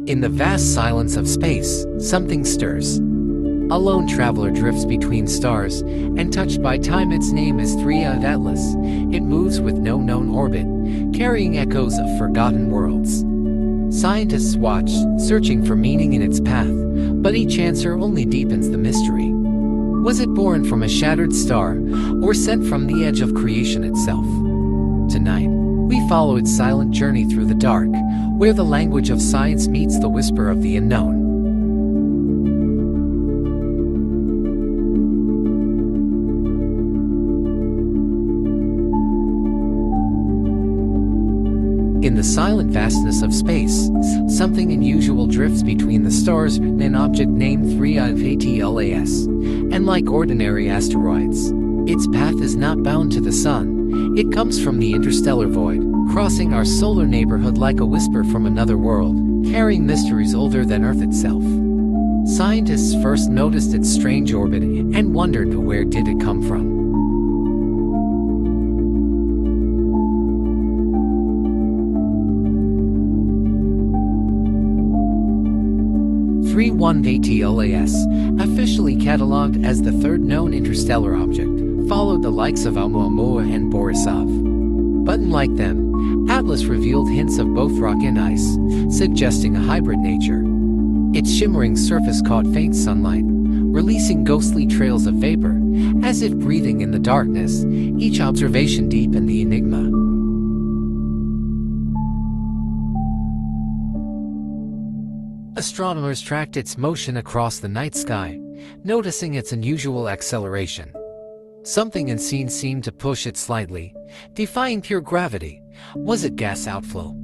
In the vast silence of space, something stirs. A lone traveler drifts between stars, and touched by time. Its name is 3i Atlas. It moves with no known orbit, carrying echoes of forgotten worlds. Scientists watch, searching for meaning in its path, but each answer only deepens the mystery. Was it born from a shattered star, or sent from the edge of creation itself? Tonight, we follow its silent journey through the dark, where the language of science meets the whisper of the unknown. In the silent vastness of space, something unusual drifts between the stars, an object named 3i Atlas. And like ordinary asteroids, its path is not bound to the sun. It comes from the interstellar void, crossing our solar neighborhood like a whisper from another world, carrying mysteries older than Earth itself. Scientists first noticed its strange orbit and wondered where did it come from. Atlas, officially catalogued as the third known interstellar object, followed the likes of Oumuamua and Borisov. But unlike them, Atlas revealed hints of both rock and ice, suggesting a hybrid nature. Its shimmering surface caught faint sunlight, releasing ghostly trails of vapor, as if breathing in the darkness. Each observation deepened the enigma. Astronomers tracked its motion across the night sky, noticing its unusual acceleration. Something unseen seemed to push it slightly, defying pure gravity. Was it gas outflow?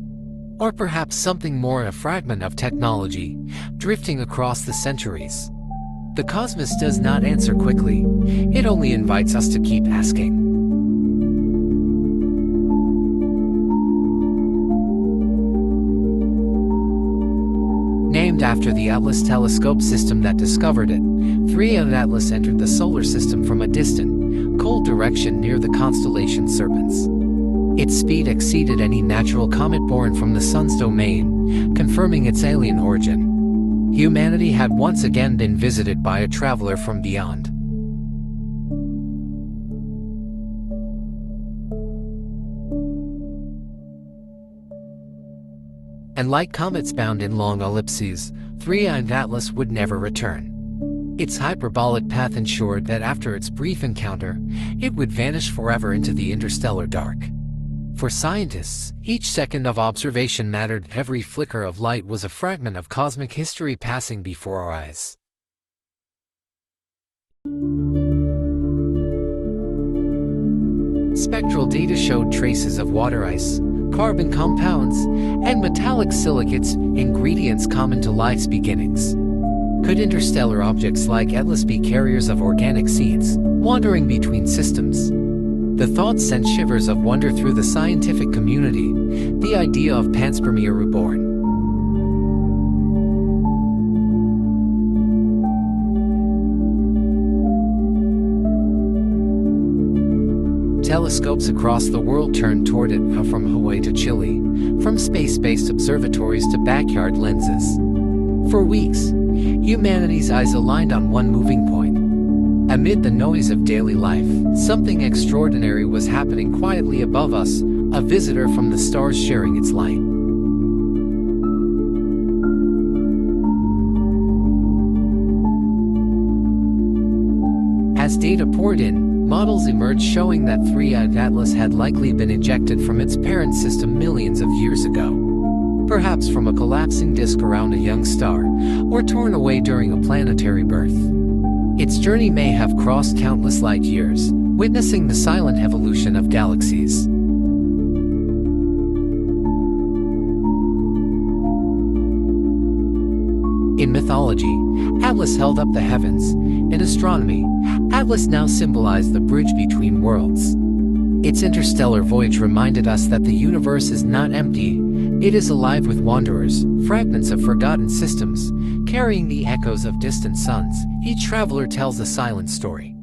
Or perhaps something more, a fragment of technology, drifting across the centuries? The cosmos does not answer quickly. It only invites us to keep asking. Named after the Atlas telescope system that discovered it, 3i Atlas entered the solar system from a distant, cold direction near the constellation Serpens. Its speed exceeded any natural comet born from the sun's domain, confirming its alien origin. Humanity had once again been visited by a traveler from beyond. And like comets bound in long ellipses, 3i Atlas would never return. Its hyperbolic path ensured that after its brief encounter, it would vanish forever into the interstellar dark. For scientists, each second of observation mattered. Every flicker of light was a fragment of cosmic history passing before our eyes. Spectral data showed traces of water ice, carbon compounds, and metallic silicates, ingredients common to life's beginnings. Could interstellar objects like Atlas be carriers of organic seeds, wandering between systems? The thought sent shivers of wonder through the scientific community, the idea of panspermia reborn. Telescopes across the world turned toward it, from Hawaii to Chile, from space-based observatories to backyard lenses. For weeks, humanity's eyes aligned on one moving point. Amid the noise of daily life, something extraordinary was happening quietly above us, a visitor from the stars sharing its light. As data poured in, models emerged showing that 3i Atlas had likely been ejected from its parent system millions of years ago. Perhaps from a collapsing disk around a young star, or torn away during a planetary birth. Its journey may have crossed countless light years, witnessing the silent evolution of galaxies. In mythology, Atlas held up the heavens. In astronomy, Atlas now symbolized the bridge between worlds. Its interstellar voyage reminded us that the universe is not empty. It is alive with wanderers, fragments of forgotten systems, carrying the echoes of distant suns. Each traveler tells a silent story.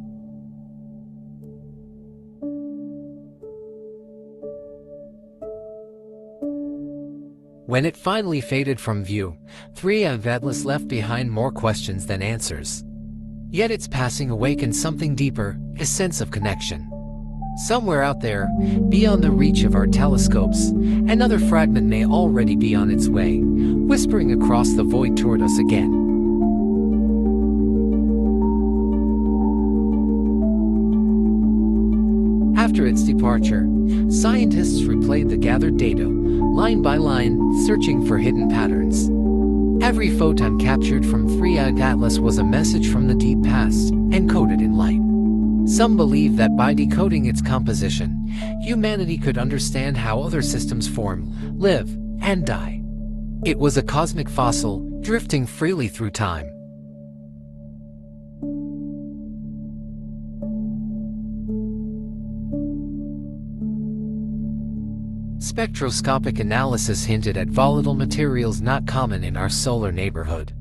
When it finally faded from view, 3A of Atlas left behind more questions than answers. Yet its passing awakened something deeper, a sense of connection. Somewhere out there, beyond the reach of our telescopes, another fragment may already be on its way, whispering across the void toward us again. After its departure, scientists replayed the gathered data, line by line, searching for hidden patterns. Every photon captured from 3A Atlas was a message from the deep past, encoded in light. Some believe that by decoding its composition, humanity could understand how other systems form, live, and die. It was a cosmic fossil, drifting freely through time. Spectroscopic analysis hinted at volatile materials not common in our solar neighborhood.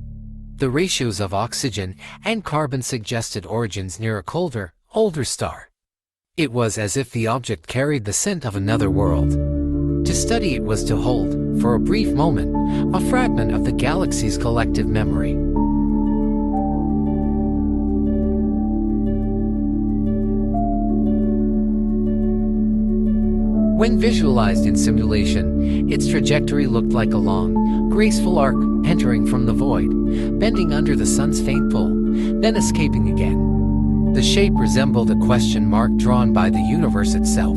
The ratios of oxygen and carbon suggested origins near a colder, older star. It was as if the object carried the scent of another world. To study it was to hold, for a brief moment, a fragment of the galaxy's collective memory. When visualized in simulation, its trajectory looked like a long, graceful arc entering from the void, bending under the sun's faint pull, then escaping again. The shape resembled a question mark drawn by the universe itself.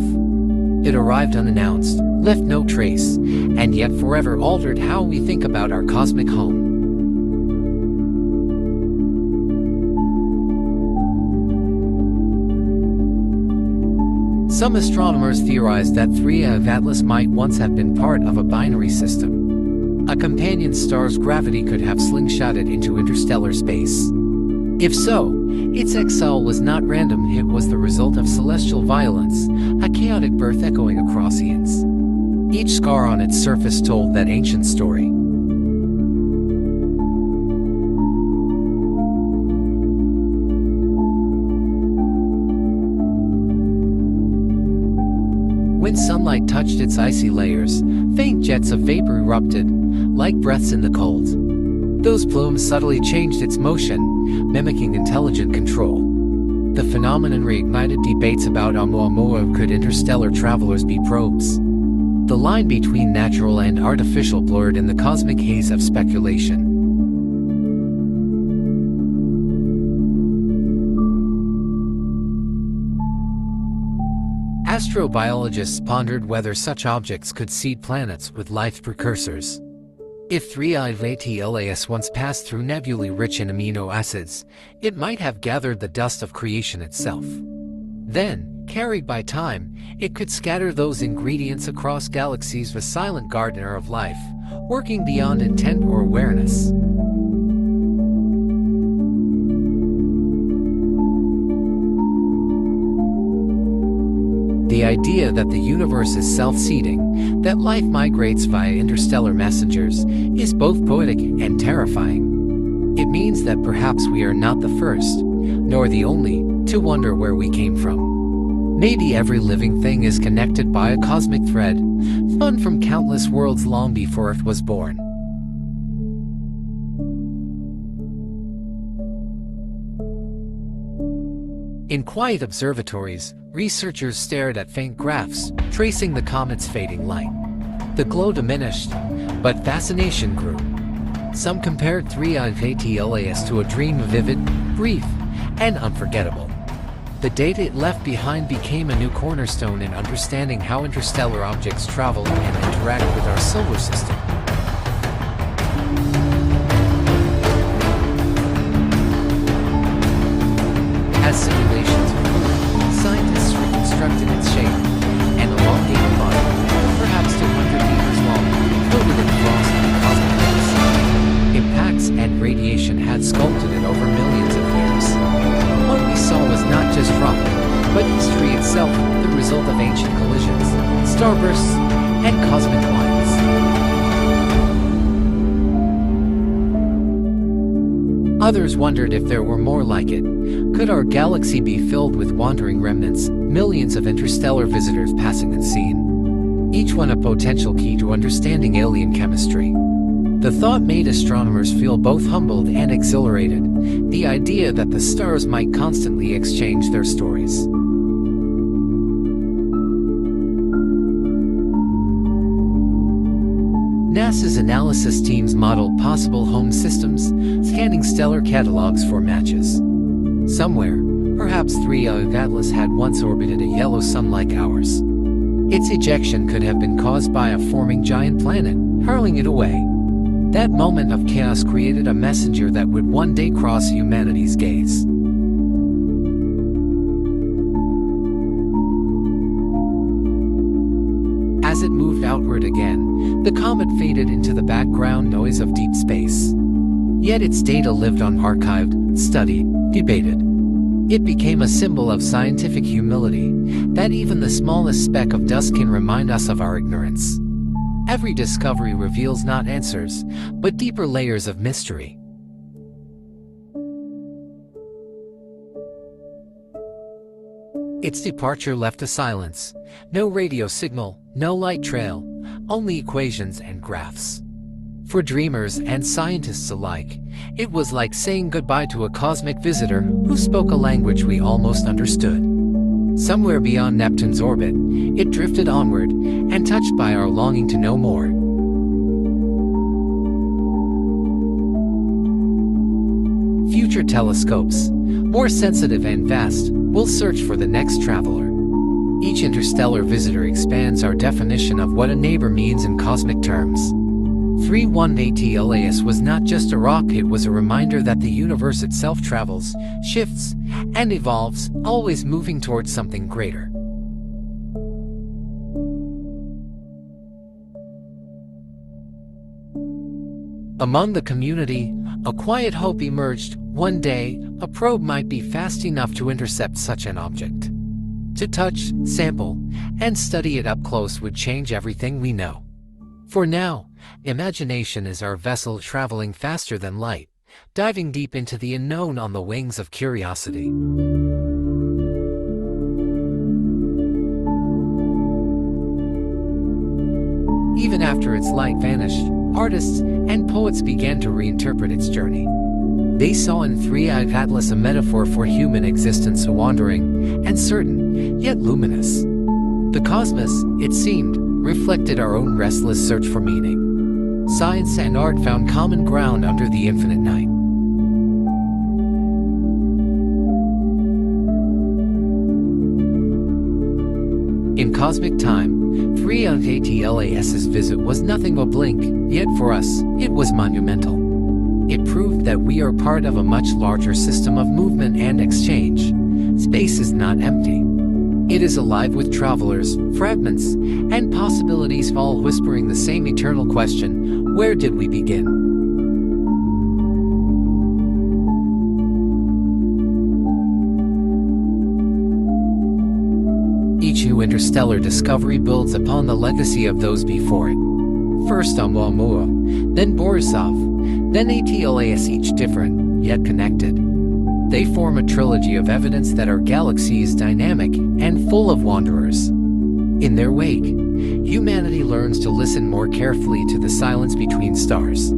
It arrived unannounced, left no trace, and yet forever altered how we think about our cosmic home. Some astronomers theorized that 3A of Atlas might once have been part of a binary system. A companion star's gravity could have slingshotted into interstellar space. If so, its exile was not random, it was the result of celestial violence, a chaotic birth echoing across eons. Each scar on its surface told that ancient story. When sunlight touched its icy layers, faint jets of vapor erupted, like breaths in the cold. Those plumes subtly changed its motion, mimicking intelligent control. The phenomenon reignited debates about Oumuamua. Could interstellar travelers be probes? The line between natural and artificial blurred in the cosmic haze of speculation. Astrobiologists pondered whether such objects could seed planets with life precursors. If 3A of Atlas once passed through nebulae rich in amino acids, it might have gathered the dust of creation itself. Then, carried by time, it could scatter those ingredients across galaxies, a silent gardener of life, working beyond intent or awareness. The idea that the universe is self-seeding, that life migrates via interstellar messengers, is both poetic and terrifying. It means that perhaps we are not the first, nor the only, to wonder where we came from. Maybe every living thing is connected by a cosmic thread, spun from countless worlds long before Earth was born. In quiet observatories, researchers stared at faint graphs, tracing the comet's fading light. The glow diminished, but fascination grew. Some compared 3A of Atlas to a dream, vivid, brief, and unforgettable. The data it left behind became a new cornerstone in understanding how interstellar objects travel and interact with our solar system. As simulations improved, scientists reconstructed its shape, an elongated body, perhaps 200 meters long, coated in frost and cosmic ice. Impacts and radiation had sculpted it over millions of years. What we saw was not just rock, but history itself, the result of ancient collisions, starbursts, and cosmic winds. Others wondered if there were more like it. Could our galaxy be filled with wandering remnants, millions of interstellar visitors passing unseen? each one a potential key to understanding alien chemistry. The thought made astronomers feel both humbled and exhilarated, the idea that the stars might constantly exchange their stories. NASA's analysis teams modeled possible home systems, scanning stellar catalogs for matches. Somewhere, perhaps 3A of Atlas had once orbited a yellow sun like ours. Its ejection could have been caused by a forming giant planet, hurling it away. That moment of chaos created a messenger that would one day cross humanity's gaze. As it moved outward again, the comet faded into the background noise of deep space. Yet its data lived on, archived, studied, debated. It became a symbol of scientific humility, that even the smallest speck of dust can remind us of our ignorance. Every discovery reveals not answers, but deeper layers of mystery. Its departure left a silence. No radio signal, no light trail, only equations and graphs. For dreamers and scientists alike, it was like saying goodbye to a cosmic visitor who spoke a language we almost understood. Somewhere beyond Neptune's orbit, it drifted onward, and touched by our longing to know more. Future telescopes, more sensitive and vast, will search for the next traveler. Each interstellar visitor expands our definition of what a neighbor means in cosmic terms. 31ATLAS was not just a rock, it was a reminder that the universe itself travels, shifts, and evolves, always moving towards something greater. Among the community, a quiet hope emerged. One day, a probe might be fast enough to intercept such an object. To touch, sample, and study it up close would change everything we know. For now, imagination is our vessel, traveling faster than light, diving deep into the unknown on the wings of curiosity. Even after its light vanished, artists and poets began to reinterpret its journey. They saw in 3A Atlas a metaphor for human existence, wandering, uncertain, yet luminous. The cosmos, it seemed, reflected our own restless search for meaning. Science and art found common ground under the infinite night. In cosmic time, 3ATLAS's visit was nothing but a blink, yet for us, it was monumental. It proved that we are part of a much larger system of movement and exchange. Space is not empty. It is alive with travelers, fragments, and possibilities, all whispering the same eternal question: where did we begin? Each new interstellar discovery builds upon the legacy of those before it. First Oumuamua, then Borisov, then ATLAS, each different, yet connected. They form a trilogy of evidence that our galaxy is dynamic and full of wanderers. In their wake, humanity learns to listen more carefully to the silence between stars.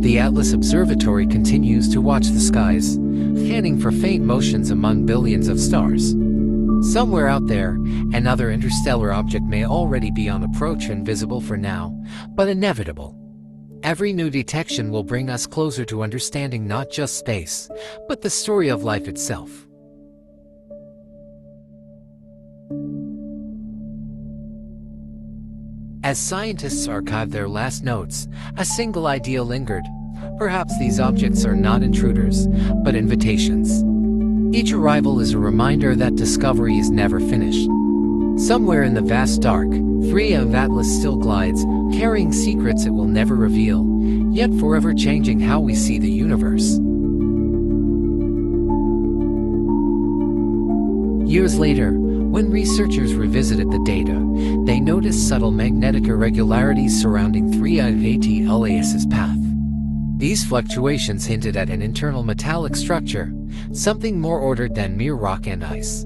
The Atlas Observatory continues to watch the skies, scanning for faint motions among billions of stars. Somewhere out there, another interstellar object may already be on approach, invisible for now, but inevitable. Every new detection will bring us closer to understanding not just space, but the story of life itself. As scientists archive their last notes, a single idea lingered. Perhaps these objects are not intruders, but invitations. Each arrival is a reminder that discovery is never finished. Somewhere in the vast dark, 3A Atlas still glides, carrying secrets it will never reveal, yet forever changing how we see the universe. Years later, when researchers revisited the data, they noticed subtle magnetic irregularities surrounding 3A Atlas's path. These fluctuations hinted at an internal metallic structure, something more ordered than mere rock and ice.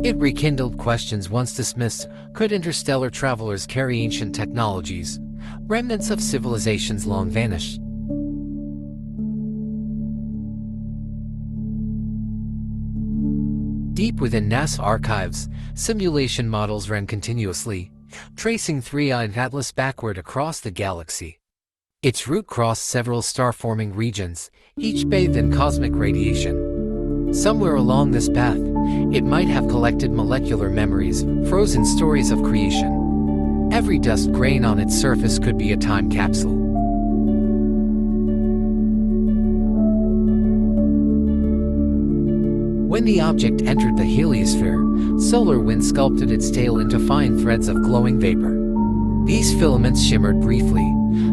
It rekindled questions once dismissed. Could interstellar travelers carry ancient technologies, remnants of civilizations long vanished? Deep within NASA archives, simulation models ran continuously, tracing three-eyed Atlas backward across the galaxy. Its route crossed several star-forming regions, each bathed in cosmic radiation. Somewhere along this path, it might have collected molecular memories, frozen stories of creation. Every dust grain on its surface could be a time capsule. When the object entered the heliosphere, solar wind sculpted its tail into fine threads of glowing vapor. These filaments shimmered briefly,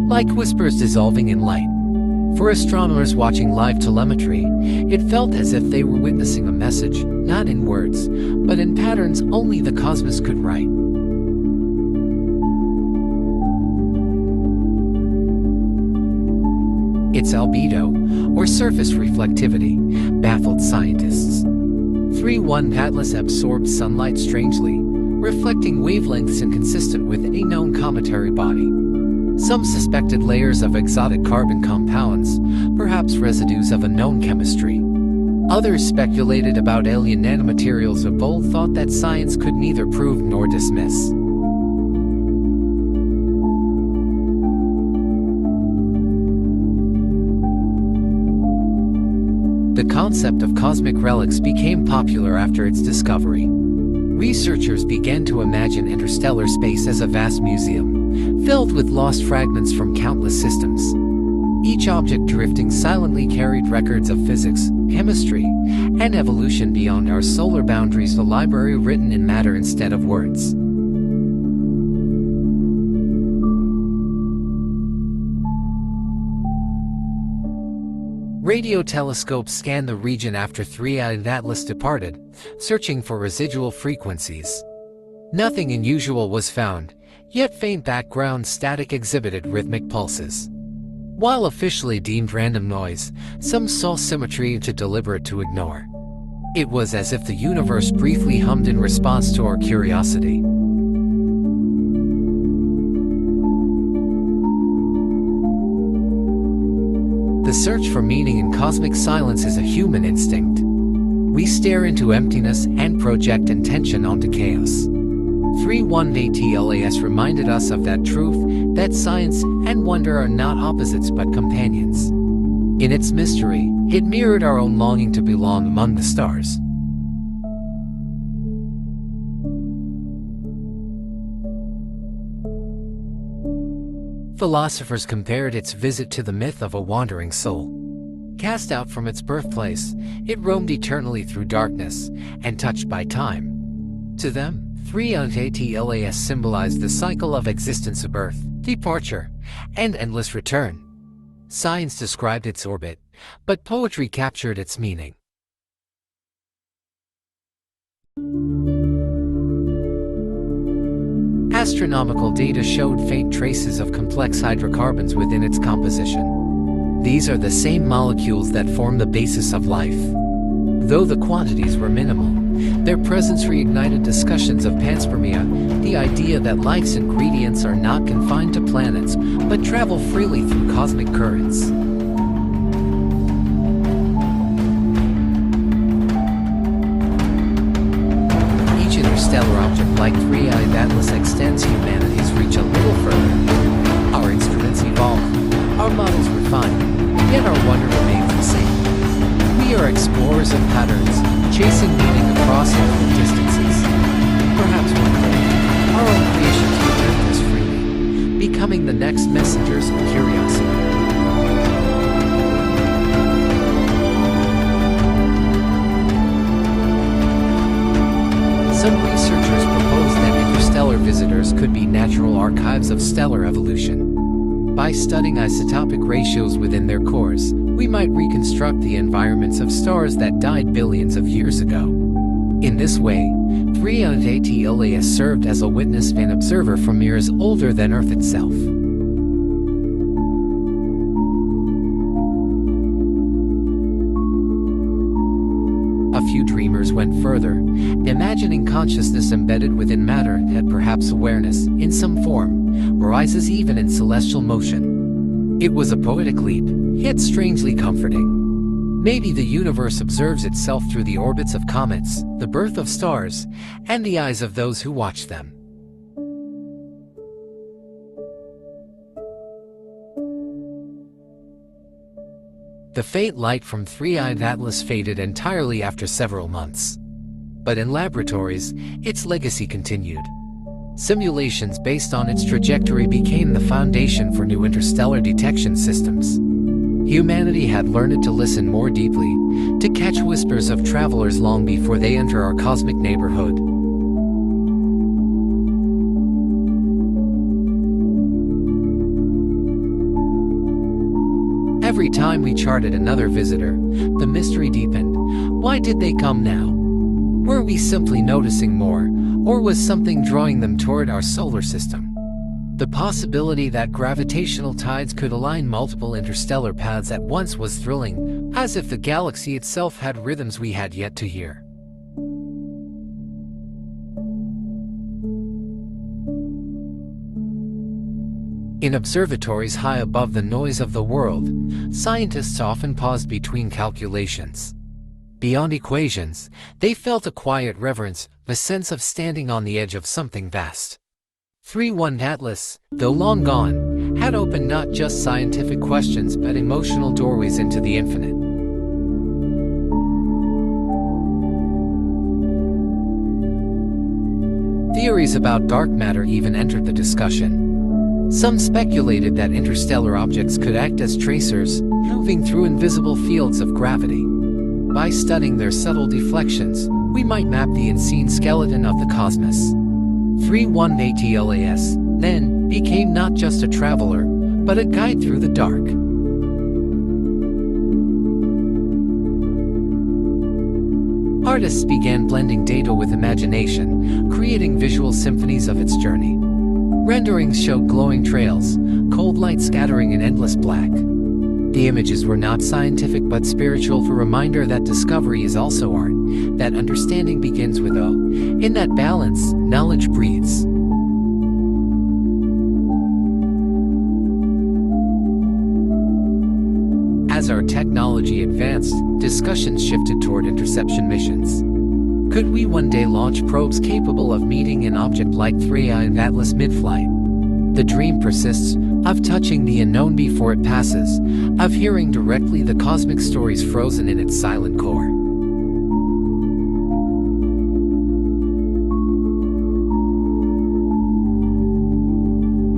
like whispers dissolving in light. For astronomers watching live telemetry, it felt as if they were witnessing a message, not in words, but in patterns only the cosmos could write. Its albedo, or surface reflectivity, baffled scientists. 3.1 Atlas absorbed sunlight strangely, reflecting wavelengths inconsistent with any known cometary body. Some suspected layers of exotic carbon compounds, perhaps residues of unknown chemistry. Others speculated about alien nanomaterials. A bold thought that science could neither prove nor dismiss. The concept of cosmic relics became popular after its discovery. Researchers began to imagine interstellar space as a vast museum, filled with lost fragments from countless systems. Each object drifting silently carried records of physics, chemistry, and evolution beyond our solar boundaries, a library written in matter instead of words. Radio telescopes scanned the region after three-eyed Atlas departed, searching for residual frequencies. Nothing unusual was found, yet faint background static exhibited rhythmic pulses. While officially deemed random noise, some saw symmetry too deliberate to ignore. It was as if the universe briefly hummed in response to our curiosity. The search for meaning in cosmic silence is a human instinct. We stare into emptiness and project intention onto chaos. 3.1 Atlas reminded us of that truth, that science and wonder are not opposites but companions. In its mystery, it mirrored our own longing to belong among the stars. Philosophers compared its visit to the myth of a wandering soul. Cast out from its birthplace, it roamed eternally through darkness, and touched by time. To them, 3.1 Atlas symbolized the cycle of existence, of birth, departure, and endless return. Science described its orbit, but poetry captured its meaning. Astronomical data showed faint traces of complex hydrocarbons within its composition. These are the same molecules that form the basis of life. Though the quantities were minimal, their presence reignited discussions of panspermia, the idea that life's ingredients are not confined to planets, but travel freely through cosmic currents. Each interstellar object like three-eyed Atlas extends humanity's reach a little further. Our instruments evolve, our models refine, yet our wonder remains the same. We are explorers of patterns, chasing meaning across infinite distances. Perhaps one day, our own creations will drift us freely, becoming the next messengers of curiosity. Some researchers propose that interstellar visitors could be natural archives of stellar evolution. By studying isotopic ratios within their cores, we might reconstruct the environments of stars that died billions of years ago. In this way, 3.1 Atlas served as a witness and observer from years older than Earth itself. imagining consciousness embedded within matter, that perhaps awareness, in some form, rises even in celestial motion. It was a poetic leap, yet strangely comforting. Maybe the universe observes itself through the orbits of comets, the birth of stars, and the eyes of those who watch them. The faint light from Three-Eyed Atlas faded entirely after several months. But in laboratories, its legacy continued. Simulations based on its trajectory became the foundation for new interstellar detection systems. Humanity had learned to listen more deeply, to catch whispers of travelers long before they enter our cosmic neighborhood. Every time we charted another visitor, the mystery deepened. Why did they come now? Were we simply noticing more, or was something drawing them toward our solar system? The possibility that gravitational tides could align multiple interstellar paths at once was thrilling, as if the galaxy itself had rhythms we had yet to hear. In observatories high above the noise of the world, scientists often paused between calculations. Beyond equations, they felt a quiet reverence, a sense of standing on the edge of something vast. 3-1 Atlas, though long gone, had opened not just scientific questions but emotional doorways into the infinite. Theories about dark matter even entered the discussion. Some speculated that interstellar objects could act as tracers, moving through invisible fields of gravity. By studying their subtle deflections, we might map the unseen skeleton of the cosmos. 3-1 Atlas then became not just a traveler, but a guide through the dark. Artists began blending data with imagination, creating visual symphonies of its journey. Renderings showed glowing trails, cold light scattering in endless black. The images were not scientific but spiritual, a reminder that discovery is also art, that understanding begins with awe. In that balance, knowledge breathes. As our technology advanced, discussions shifted toward interception missions. Could we one day launch probes capable of meeting an object like Three-Eyed Atlas mid-flight? The dream persists, of touching the unknown before it passes, of hearing directly the cosmic stories frozen in its silent core.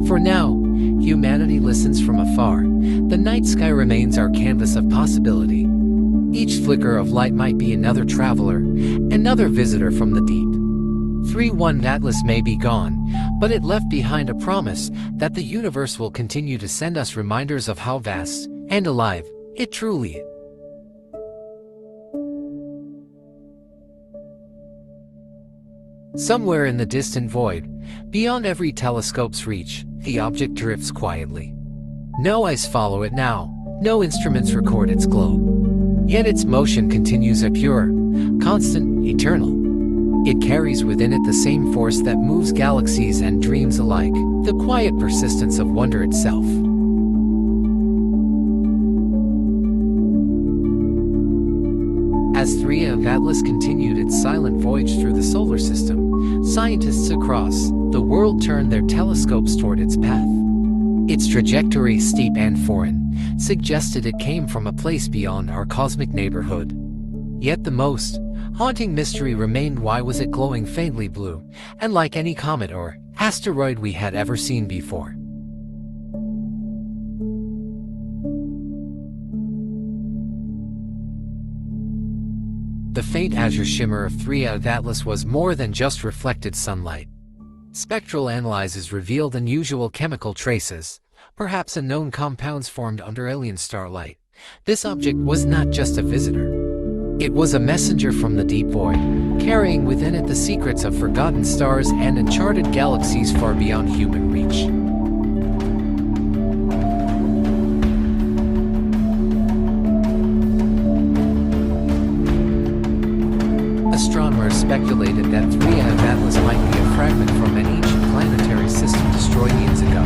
For now, humanity listens from afar. The night sky remains our canvas of possibility. Each flicker of light might be another traveler, another visitor from the deep. 3-1 Atlas may be gone, but it left behind a promise that the universe will continue to send us reminders of how vast and alive it truly is. Somewhere in the distant void, beyond every telescope's reach, the object drifts quietly. No eyes follow it now, no instruments record its glow. Yet its motion continues, a pure, constant, eternal. It carries within it the same force that moves galaxies and dreams alike, the quiet persistence of wonder itself. As Three-Eyed Atlas continued its silent voyage through the solar system, scientists across the world turned their telescopes toward its path. Its trajectory, steep and foreign, suggested it came from a place beyond our cosmic neighborhood. Yet the most haunting mystery remained: why was it glowing faintly blue, and like any comet or asteroid we had ever seen before? The faint azure shimmer of Three-Eyed Atlas was more than just reflected sunlight. Spectral analyses revealed unusual chemical traces, perhaps unknown compounds formed under alien starlight. This object was not just a visitor. It was a messenger from the deep void, carrying within it the secrets of forgotten stars and uncharted galaxies far beyond human reach. Astronomers speculated that 3i of Atlas might be a fragment from an ancient planetary system destroyed eons ago.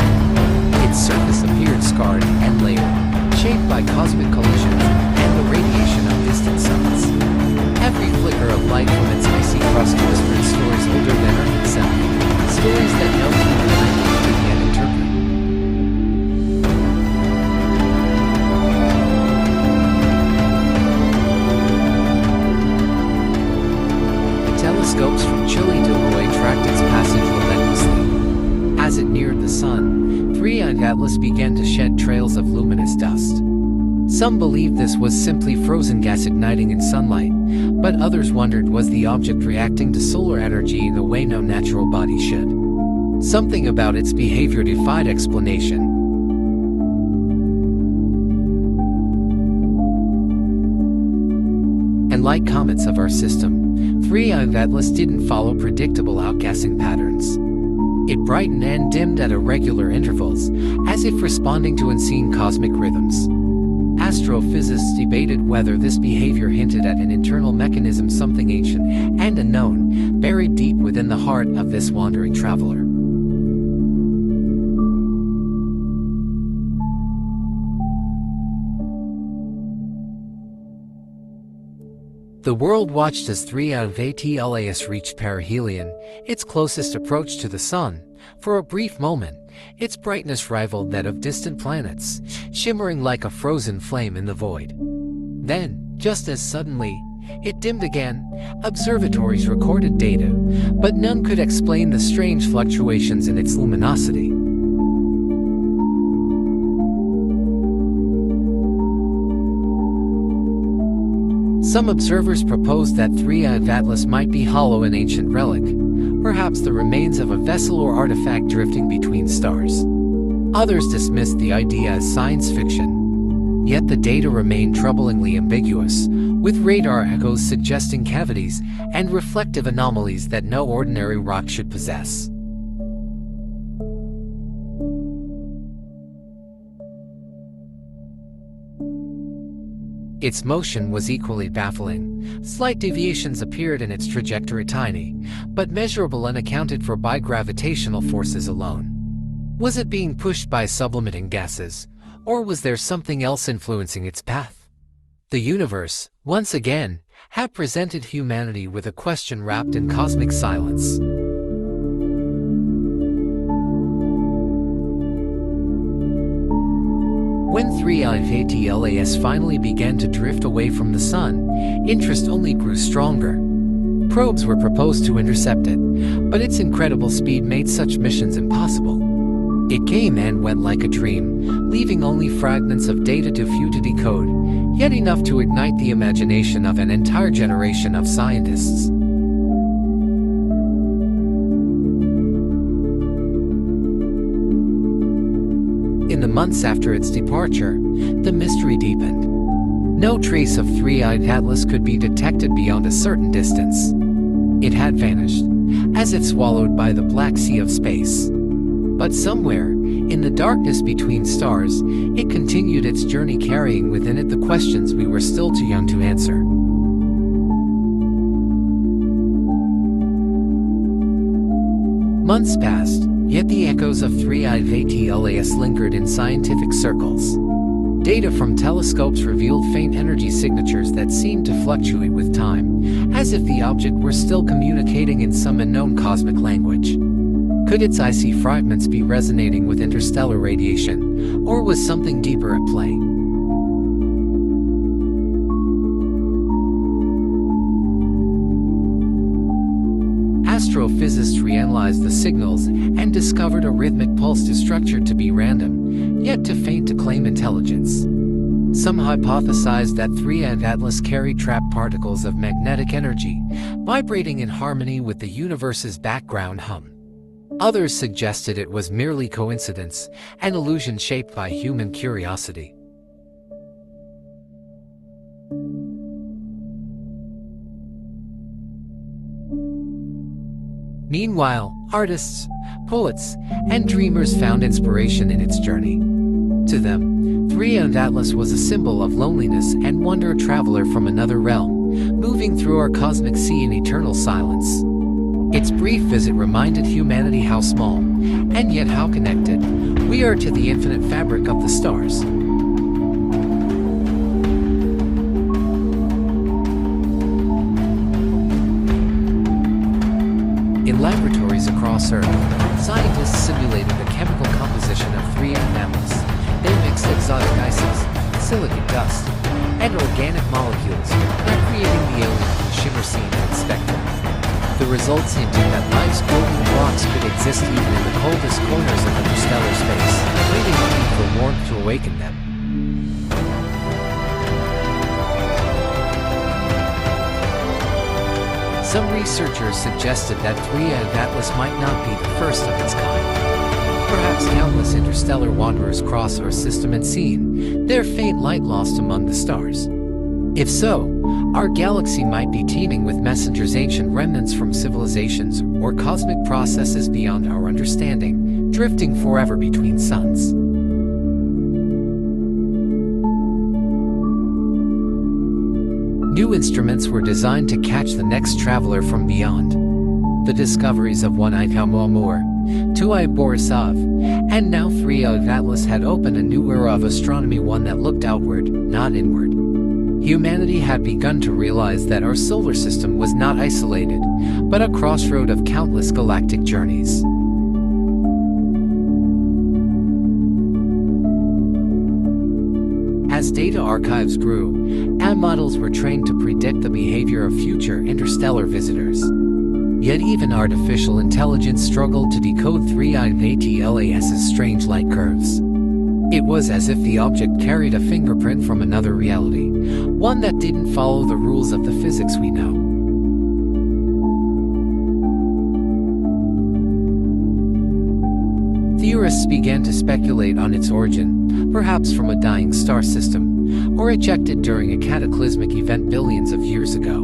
Its surface appeared scarred and layered, shaped by cosmic collisions and the radiation of distant suns. Every flicker of light from its icy crust whispered stories older than Earth itself, stories that no human language could yet interpret. Telescopes from Chile to Hawaii tracked its passage relentlessly. As it neared the sun, 3i of Atlas began to shed trails of luminous dust. Some believed this was simply frozen gas igniting in sunlight, but others wondered, was the object reacting to solar energy in the way no natural body should? Something about its behavior defied explanation. And like comets of our system, 3i of Atlas didn't follow predictable outgassing patterns. It brightened and dimmed at irregular intervals, as if responding to unseen cosmic rhythms. Astrophysicists debated whether this behavior hinted at an internal mechanism, something ancient and unknown, buried deep within the heart of this wandering traveler. The world watched as 3i of Atlas reached perihelion, its closest approach to the sun. For a brief moment, its brightness rivaled that of distant planets, shimmering like a frozen flame in the void. Then, just as suddenly, it dimmed again. Observatories recorded data, but none could explain the strange fluctuations in its luminosity. Some observers proposed that 3i of Atlas might be hollow, an ancient relic, perhaps the remains of a vessel or artifact drifting between stars. Others dismissed the idea as science fiction. Yet the data remained troublingly ambiguous, with radar echoes suggesting cavities and reflective anomalies that no ordinary rock should possess. Its motion was equally baffling. Slight deviations appeared in its trajectory, tiny, but measurable, unaccounted for by gravitational forces alone. Was it being pushed by sublimating gases, or was there something else influencing its path? The universe, once again, had presented humanity with a question wrapped in cosmic silence. When 3i of Atlas finally began to drift away from the sun, interest only grew stronger. Probes were proposed to intercept it, but its incredible speed made such missions impossible. It came and went like a dream, leaving only fragments of data too few to decode, yet enough to ignite the imagination of an entire generation of scientists. In the months after its departure, the mystery deepened. No trace of 3i of Atlas could be detected beyond a certain distance. It had vanished, as if swallowed by the black sea of space. But somewhere, in the darkness between stars, it continued its journey, carrying within it the questions we were still too young to answer. Months passed, yet the echoes of 3i of Atlas lingered in scientific circles. Data from telescopes revealed faint energy signatures that seemed to fluctuate with time, as if the object were still communicating in some unknown cosmic language. Could its icy fragments be resonating with interstellar radiation, or was something deeper at play? Astrophysicists reanalyzed the signals and discovered a rhythmic pulse too structured to be random, yet too faint to claim intelligence. Some hypothesized that 3i of Atlas carried trapped particles of magnetic energy, vibrating in harmony with the universe's background hum. Others suggested it was merely coincidence, an illusion shaped by human curiosity. Meanwhile, artists, poets, and dreamers found inspiration in its journey. To them, 3i of Atlas was a symbol of loneliness and wonder, a traveler from another realm, moving through our cosmic sea in eternal silence. Its brief visit reminded humanity how small, and yet how connected, we are to the infinite fabric of the stars. In laboratories across Earth, scientists simulated the chemical composition of 3 Atlas. They mixed exotic ices, silicate dust, and organic molecules, recreating the alien shimmer seen in Spectrum. The results hinted that life's building blocks could exist even in the coldest corners of interstellar space, waiting only for warmth to awaken them. Some researchers suggested that 3 Atlas might not be the first of its kind. Perhaps countless interstellar wanderers cross our system and seen their faint light lost among the stars. If so, our galaxy might be teeming with messengers, ancient remnants from civilizations, or cosmic processes beyond our understanding, drifting forever between suns. New instruments were designed to catch the next traveler from beyond. The discoveries of 1I Oumuamua, 2I Borisov, and now 3 Atlas had opened a new era of astronomy, one that looked outward, not inward. Humanity had begun to realize that our solar system was not isolated, but a crossroad of countless galactic journeys. As data archives grew, AI models were trained to predict the behavior of future interstellar visitors. Yet even artificial intelligence struggled to decode 3 Atlas's strange light curves. It was as if the object carried a fingerprint from another reality, one that didn't follow the rules of the physics we know. Theorists began to speculate on its origin, perhaps from a dying star system, or ejected during a cataclysmic event billions of years ago.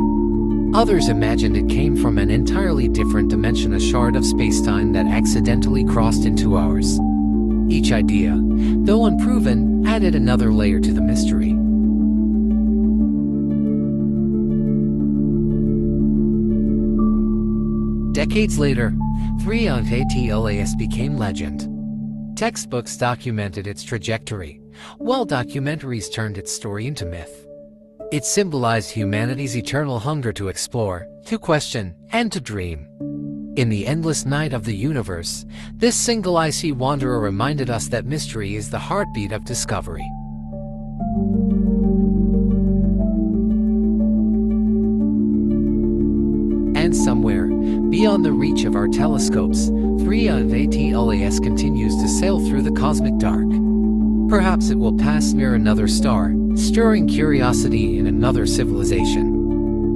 Others imagined it came from an entirely different dimension, a shard of spacetime that accidentally crossed into ours. Each idea, though unproven, added another layer to the mystery. Decades later, 3 Atlas became legend. Textbooks documented its trajectory, while documentaries turned its story into myth. It symbolized humanity's eternal hunger to explore, to question, and to dream. In the endless night of the universe, this single icy wanderer reminded us that mystery is the heartbeat of discovery. And somewhere, beyond the reach of our telescopes, 3 Atlas continues to sail through the cosmic dark. Perhaps it will pass near another star, stirring curiosity in another civilization.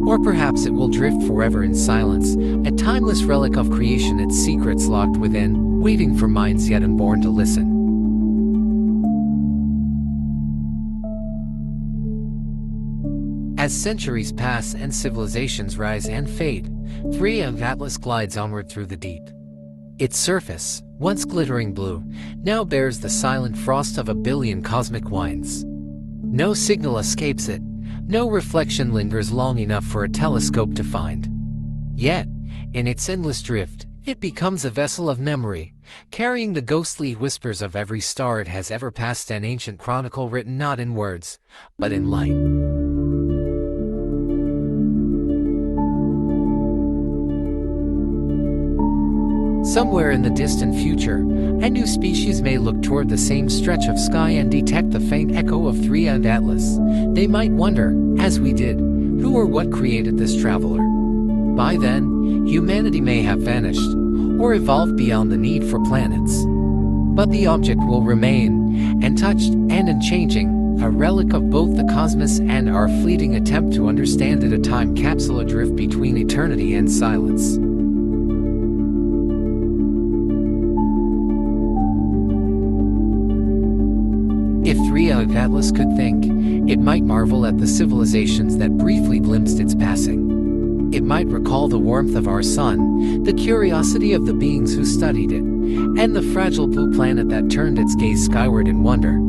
Or perhaps it will drift forever in silence, a timeless relic of creation, its secrets locked within, waiting for minds yet unborn to listen. As centuries pass and civilizations rise and fade, 3 Atlas glides onward through the deep. Its surface, once glittering blue, now bears the silent frost of a billion cosmic winds. No signal escapes it. No reflection lingers long enough for a telescope to find. Yet, in its endless drift, it becomes a vessel of memory, carrying the ghostly whispers of every star it has ever passed, an ancient chronicle written not in words, but in light. Somewhere in the distant future, a new species may look toward the same stretch of sky and detect the faint echo of 3 Atlas. They might wonder, as we did, who or what created this traveler. By then, humanity may have vanished, or evolved beyond the need for planets. But the object will remain, untouched and unchanging, a relic of both the cosmos and our fleeting attempt to understand it, a time capsule adrift between eternity and silence. If 3 Atlas could think, it might marvel at the civilizations that briefly glimpsed its passing. It might recall the warmth of our sun, the curiosity of the beings who studied it, and the fragile blue planet that turned its gaze skyward in wonder.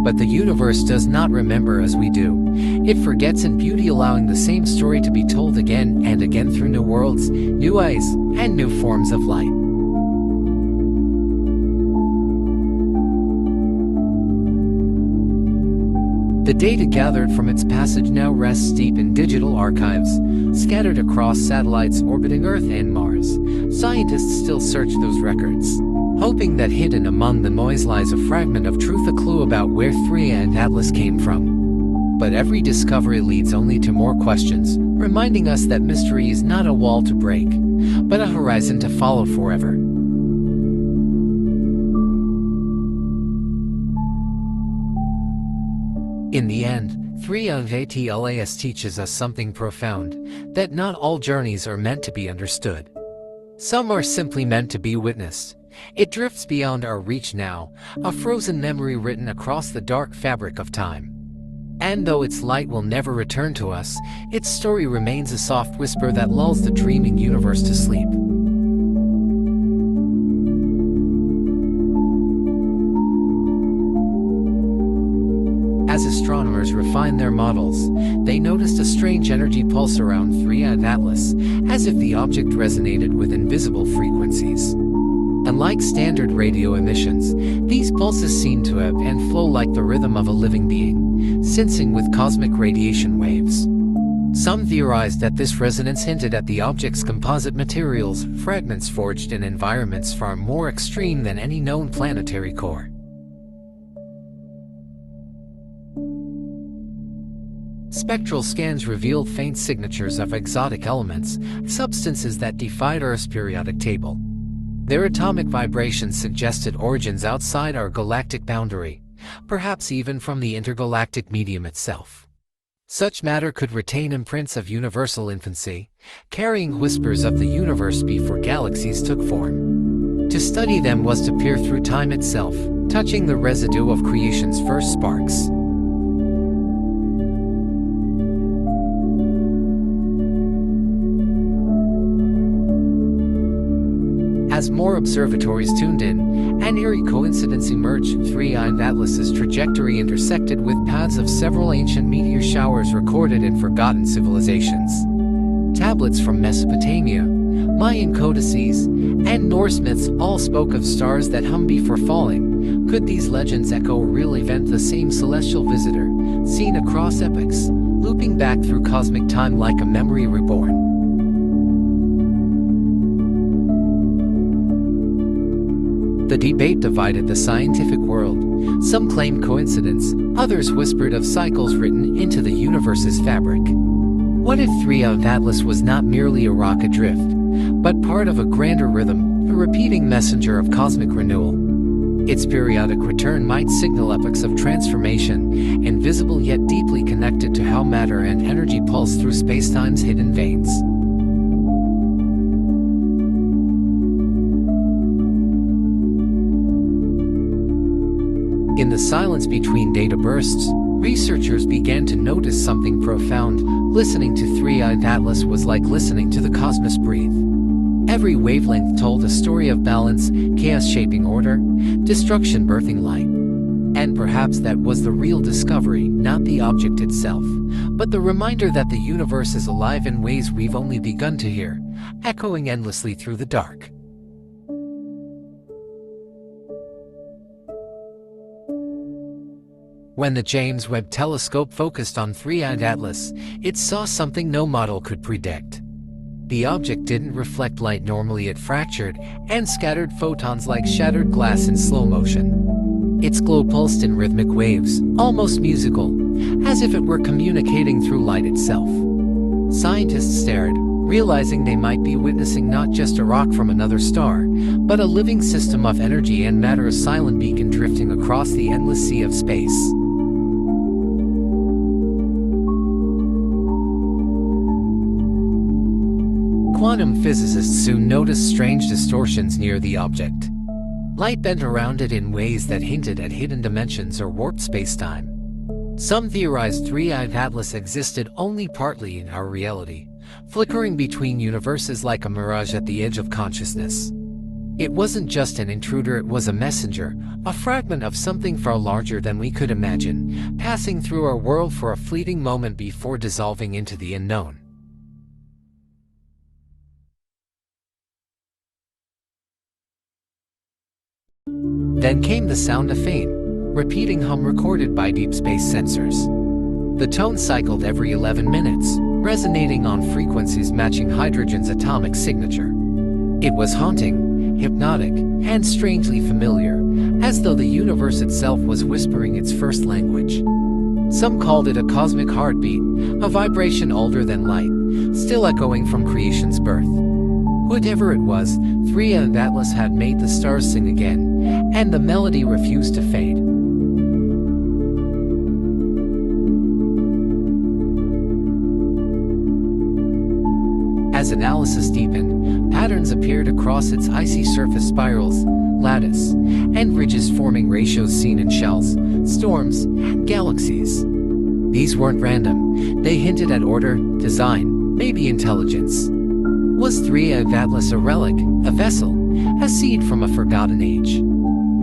But the universe does not remember as we do. It forgets in beauty, allowing the same story to be told again and again through new worlds, new eyes, and new forms of light. The data gathered from its passage now rests deep in digital archives, scattered across satellites orbiting Earth and Mars. Scientists still search those records, hoping that hidden among the noise lies a fragment of truth, a clue about where Thea and Atlas came from. But every discovery leads only to more questions, reminding us that mystery is not a wall to break, but a horizon to follow forever. In the end, 3 of Atlas teaches us something profound, that not all journeys are meant to be understood. Some are simply meant to be witnessed. It drifts beyond our reach now, a frozen memory written across the dark fabric of time. And though its light will never return to us, its story remains a soft whisper that lulls the dreaming universe to sleep. As astronomers refined their models, they noticed a strange energy pulse around 3 of Atlas, as if the object resonated with invisible frequencies. Unlike standard radio emissions, these pulses seem to ebb and flow like the rhythm of a living being, sensing with cosmic radiation waves. Some theorized that this resonance hinted at the object's composite materials, fragments forged in environments far more extreme than any known planetary core. Spectral scans revealed faint signatures of exotic elements, substances that defied Earth's periodic table. Their atomic vibrations suggested origins outside our galactic boundary, perhaps even from the intergalactic medium itself. Such matter could retain imprints of universal infancy, carrying whispers of the universe before galaxies took form. To study them was to peer through time itself, touching the residue of creation's first sparks. As more observatories tuned in, an eerie coincidence emerged. 3 of Atlas's trajectory intersected with paths of several ancient meteor showers recorded in forgotten civilizations. Tablets from Mesopotamia, Mayan codices, and Norse myths all spoke of stars that hum before falling. Could these legends echo a real event, the same celestial visitor, seen across epochs, looping back through cosmic time like a memory reborn? The debate divided the scientific world. Some claimed coincidence, others whispered of cycles written into the universe's fabric. What if 3 of Atlas was not merely a rock adrift, but part of a grander rhythm, a repeating messenger of cosmic renewal? Its periodic return might signal epochs of transformation, invisible yet deeply connected to how matter and energy pulse through spacetime's hidden veins. In the silence between data bursts, researchers began to notice something profound. Listening to 3 of Atlas was like listening to the cosmos breathe. Every wavelength told a story of balance, chaos shaping order, destruction birthing light. And perhaps that was the real discovery, not the object itself, but the reminder that the universe is alive in ways we've only begun to hear, echoing endlessly through the dark. When the James Webb Telescope focused on 3 of Atlas, it saw something no model could predict. The object didn't reflect light normally, it fractured and scattered photons like shattered glass in slow motion. Its glow pulsed in rhythmic waves, almost musical, as if it were communicating through light itself. Scientists stared, realizing they might be witnessing not just a rock from another star, but a living system of energy and matter, a silent beacon drifting across the endless sea of space. Quantum physicists soon noticed strange distortions near the object. Light bent around it in ways that hinted at hidden dimensions or warped spacetime. Some theorized 3 of Atlas existed only partly in our reality, flickering between universes like a mirage at the edge of consciousness. It wasn't just an intruder, it was a messenger, a fragment of something far larger than we could imagine, passing through our world for a fleeting moment before dissolving into the unknown. Then came the sound of faint, repeating hum recorded by deep space sensors. The tone cycled every 11 minutes, resonating on frequencies matching hydrogen's atomic signature. It was haunting, hypnotic, and strangely familiar, as though the universe itself was whispering its first language. Some called it a cosmic heartbeat, a vibration older than light, still echoing from creation's birth. Whatever it was, Threa and Atlas had made the stars sing again, and the melody refused to fade. As analysis deepened, patterns appeared across its icy surface, spirals, lattice, and ridges forming ratios seen in shells, storms, and galaxies. These weren't random. They hinted at order, design, maybe intelligence. Was Threa of Atlas a relic, a vessel, a seed from a forgotten age?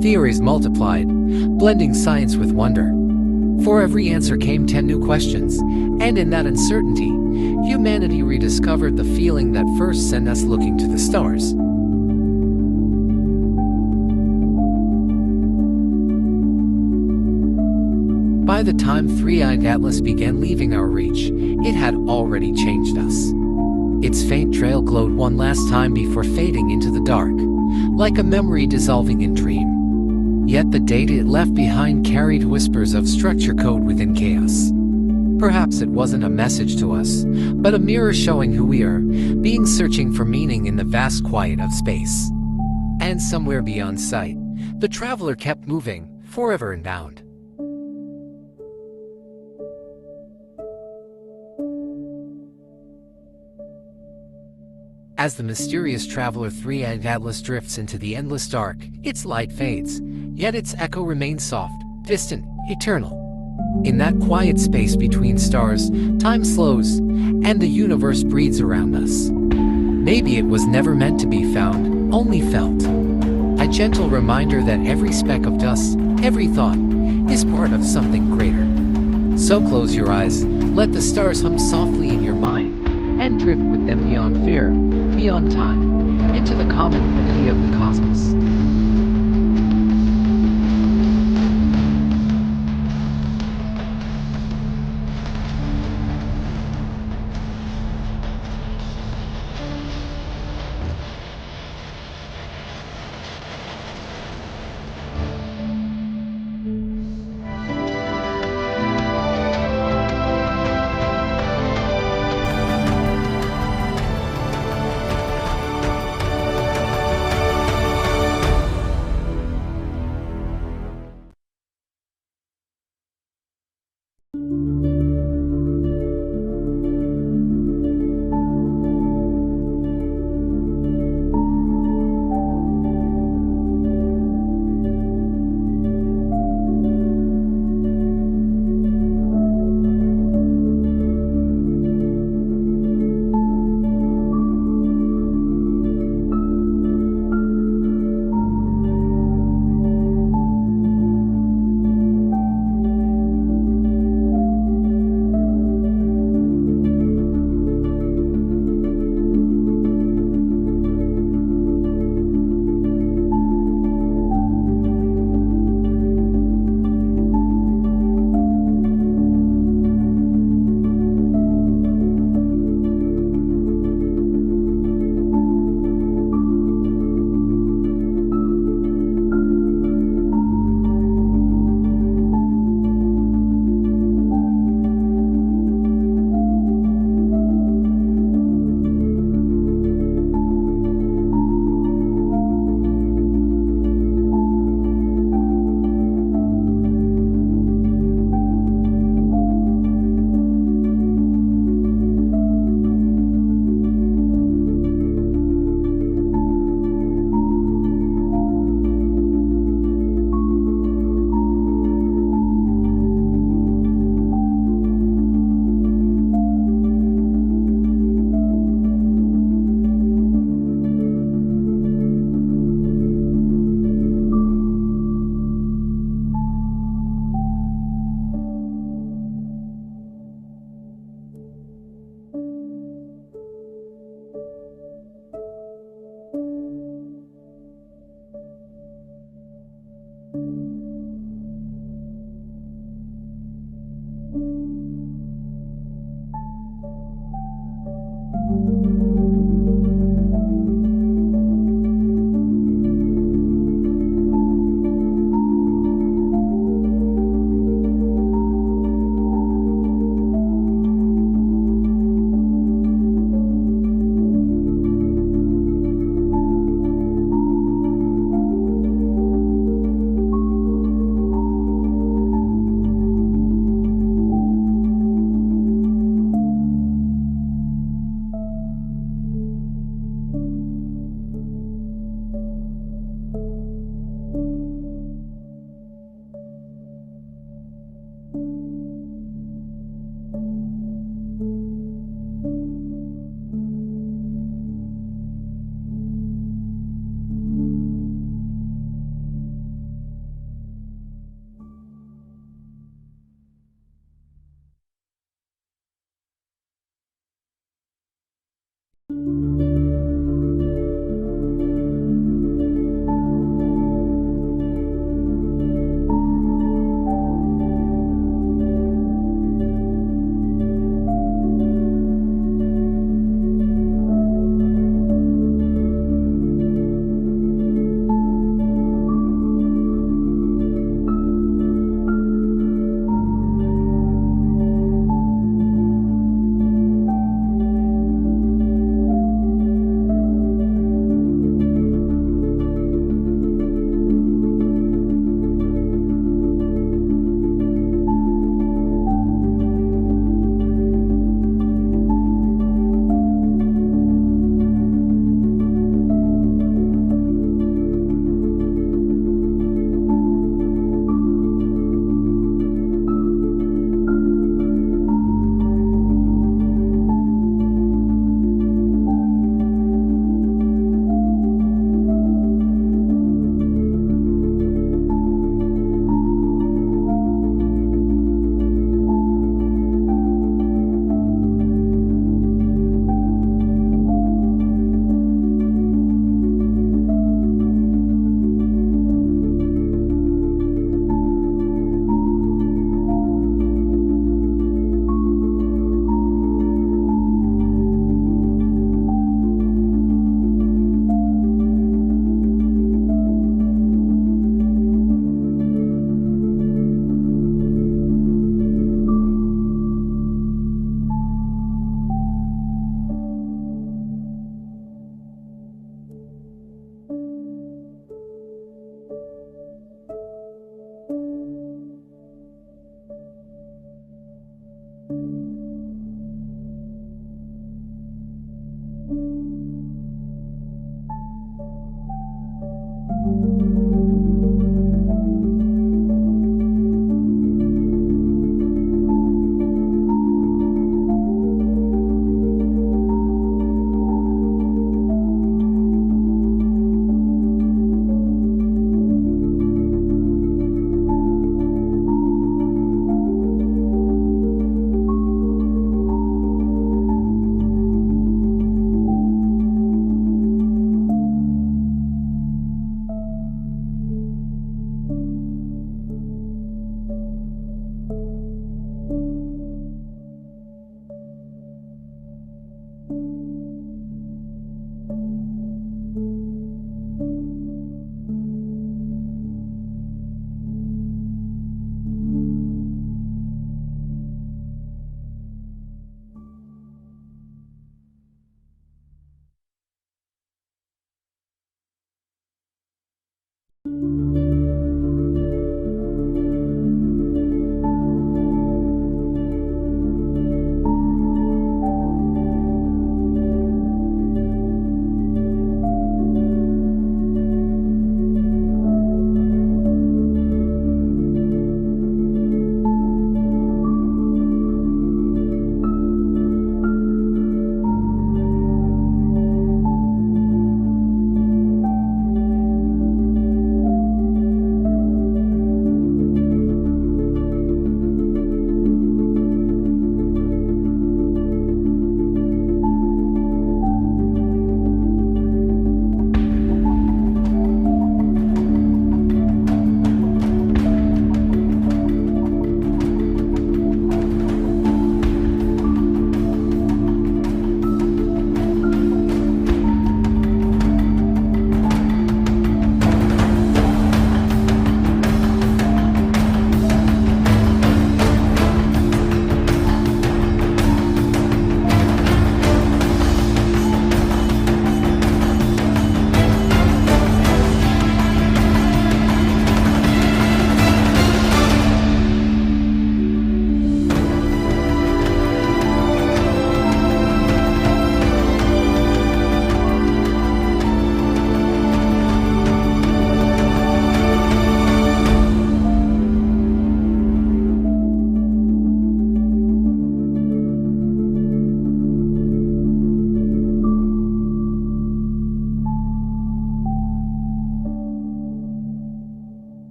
Theories multiplied, blending science with wonder. For every answer came 10 new questions, and in that uncertainty, humanity rediscovered the feeling that first sent us looking to the stars. By the time three-eyed Atlas began leaving our reach, it had already changed us. Its faint trail glowed one last time before fading into the dark, like a memory dissolving in dream. Yet the data it left behind carried whispers of structure code within chaos. Perhaps it wasn't a message to us, but a mirror showing who we are, being searching for meaning in the vast quiet of space. And somewhere beyond sight, the traveler kept moving, forever and bound. As the mysterious traveler three-eyed Atlas drifts into the endless dark, its light fades, yet its echo remains soft, distant, eternal. In that quiet space between stars, time slows, and the universe breathes around us. Maybe it was never meant to be found, only felt. A gentle reminder that every speck of dust, every thought, is part of something greater. So close your eyes, let the stars hum softly in your mind, and drift with them beyond fear, beyond time, into the common melody of the cosmos.